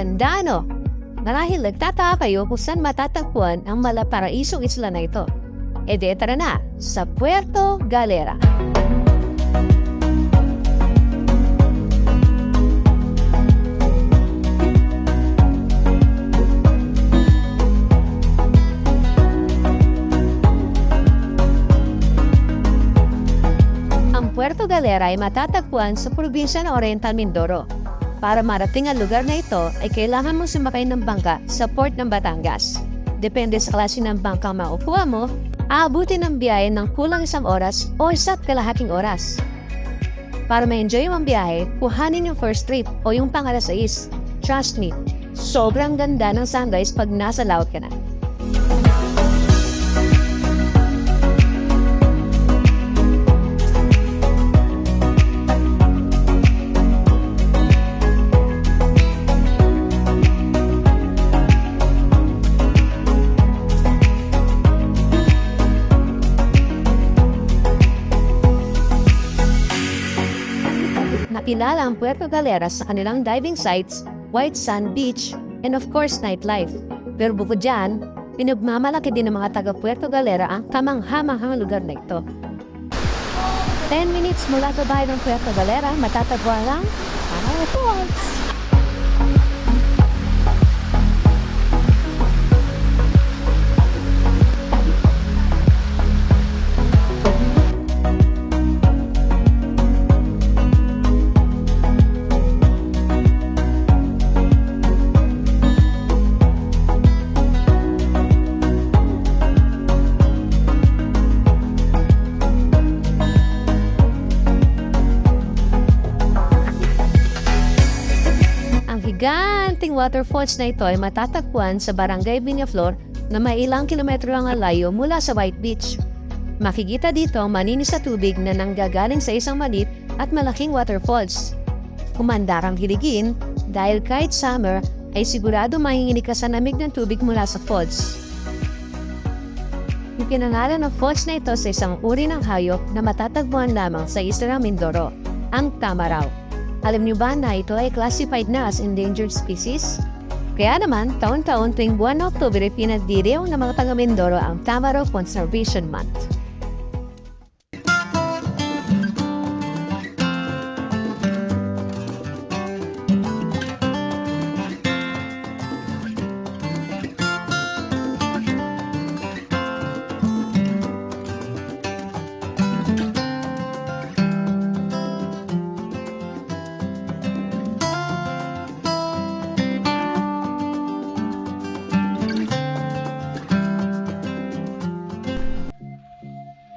ganda, no? Marahil nagtataka kayo kung saan matatagpuan ang malaparaisong isla na ito. E di tara na sa Puerto Galera. Puerto Galera ay matatagpuan sa probinsya ng Oriental Mindoro. Para marating ang lugar na ito ay kailangan mong sumakay ng bangka sa Port ng Batangas. Depende sa klase ng bangkang makukuha mo, aabutin ng biyahe ng kulang 1 oras o 1.5 oras. Para ma-enjoy mo ang biyahe, kuhanin yung first trip o yung pang-6. Trust me, sobrang ganda ng sunrise pag nasa laut ka na. Nakilala ang Puerto Galera sa kanilang diving sites, white sand beach, and of course nightlife. Pero bukod dyan, pinagmamalaki din ng mga taga Puerto Galera ang kamangha-manghang lugar na ito. 10 minutes mula sa bahay ng Puerto Galera, matatagpuan lang ang Falls. Giganting waterfalls na ito ay matatagpuan sa Barangay Viñaflor na may ilang kilometro ang layo mula sa White Beach. Makikita dito ang malinis na tubig na nanggagaling sa isang maliit at malaking waterfalls. Kumandar ang hiligin dahil kahit summer ay sigurado manginginig ka sa lamig ng tubig mula sa falls. Ipinangalan ng falls na ito sa isang uri ng hayop na matatagpuan lamang sa isla ng Mindoro, ang tamaraw. Alam niyo ba na ito ay classified na as endangered species? Kaya naman, taon-taon tuwing buwan ng Oktubre pinagdiriwang ng mga taga Mindoro ang Tamaraw Conservation Month.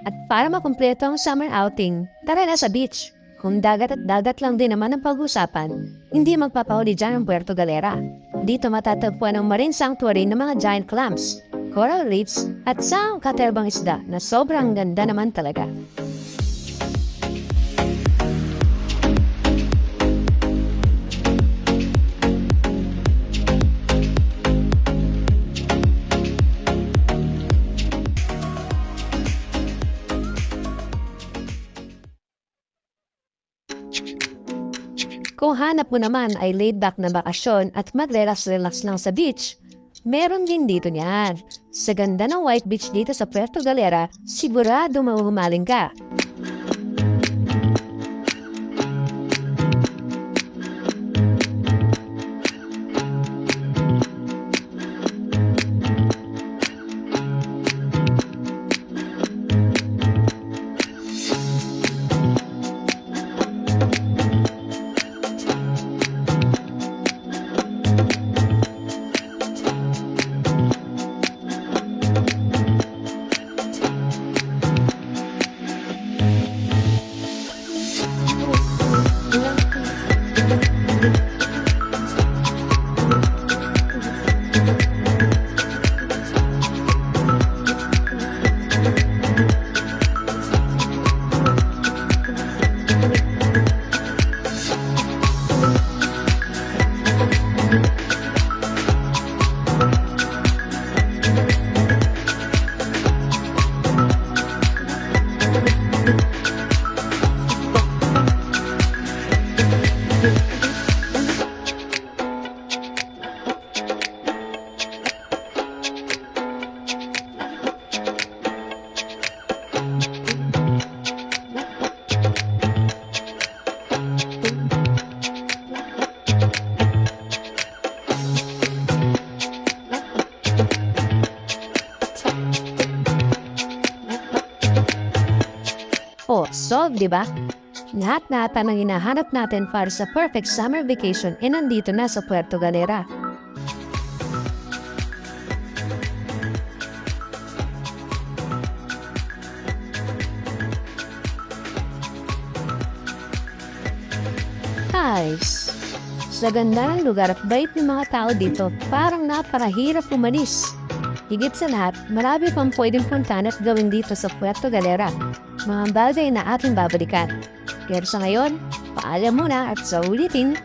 At para makumpleto ang summer outing, tara na sa beach. Kung dagat at dagat lang din naman ang pag-usapan, hindi magpapahuli dyan ang Puerto Galera. Dito matatagpuan ang marine sanctuary ng mga giant clams, coral reefs at sang katerbang isda na sobrang ganda naman talaga. Kung hanap mo naman ay laid-back na bakasyon at mag-relax-relax lang sa beach, meron din dito niyan. Sa ganda ng White Beach dito sa Puerto Galera, sigurado mahuhumaling ka. love, di ba? Lahat ng hinahanap natin para sa perfect summer vacation ay nandito na sa Puerto Galera. Guys, sa ganda ng lugar at bait ng mga tao dito, parang naparahirap umalis. Higit sa lahat, marami pang pwedeng puntahan at gawin dito sa Puerto Galera. Mga bagay na ating babalikan. Pero sa ngayon, paalam muna at sa ulitin.